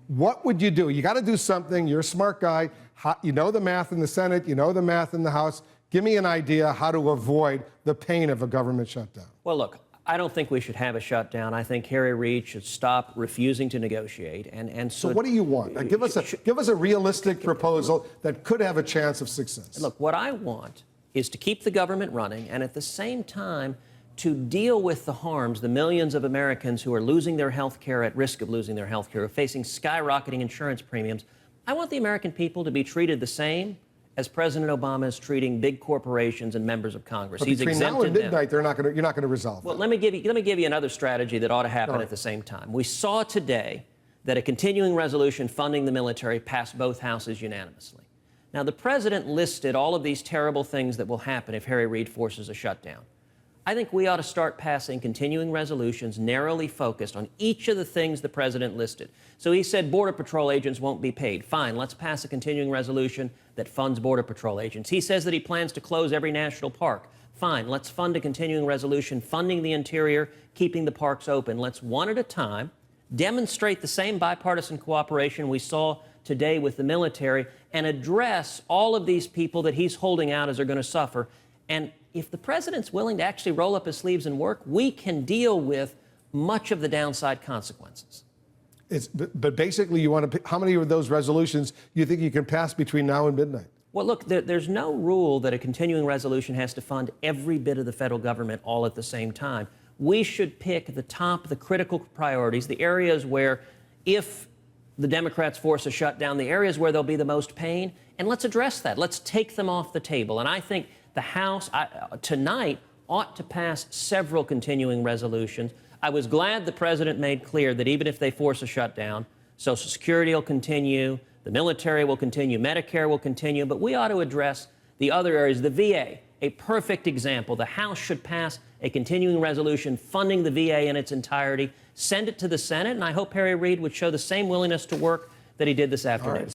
What would you do? You got to do something. You're a smart guy. You know the math in the Senate. You know the math in the House. Give me an idea how to avoid the pain of a government shutdown. Well, look, I don't think we should have a shutdown. I think Harry Reid should stop refusing to negotiate. So what do you want? Give us a realistic proposal that could have a chance of success. Look, what I want is to keep the government running and at the same time to deal with the harms, the millions of Americans who are losing their health care, at risk of losing their health care, facing skyrocketing insurance premiums. I want the American people to be treated the same as President Obama is treating big corporations and members of Congress. But He's between now and midnight, you're not going to resolve Well, that. let me give you another strategy that ought to happen at the same time. We saw today that a continuing resolution funding the military passed both houses unanimously. Now, the president listed all of these terrible things that will happen if Harry Reid forces a shutdown. I think we ought to start passing continuing resolutions narrowly focused on each of the things the president listed. So he said Border Patrol agents won't be paid. Fine, let's pass a continuing resolution that funds Border Patrol agents. He says that he plans to close every national park. Fine, let's fund a continuing resolution funding the interior, keeping the parks open. Let's one at a time demonstrate the same bipartisan cooperation we saw today with the military and address all of these people that he's holding out as are going to suffer. And if the president's willing to actually roll up his sleeves and work, we can deal with much of the downside consequences. But basically, you want to. How many of those resolutions you think you can pass between now and midnight? Well, look, there's no rule that a continuing resolution has to fund every bit of the federal government all at the same time. We should pick the critical priorities, the areas where, if the Democrats force a shutdown, the areas where there'll be the most pain, and let's address that. Let's take them off the table. And I think the House tonight ought to pass several continuing resolutions. I was glad the president made clear that even if they force a shutdown, Social Security will continue, the military will continue, Medicare will continue, but we ought to address the other areas. The VA, a perfect example. The House should pass a continuing resolution funding the VA in its entirety, send it to the Senate, and I hope Harry Reid would show the same willingness to work that he did this afternoon.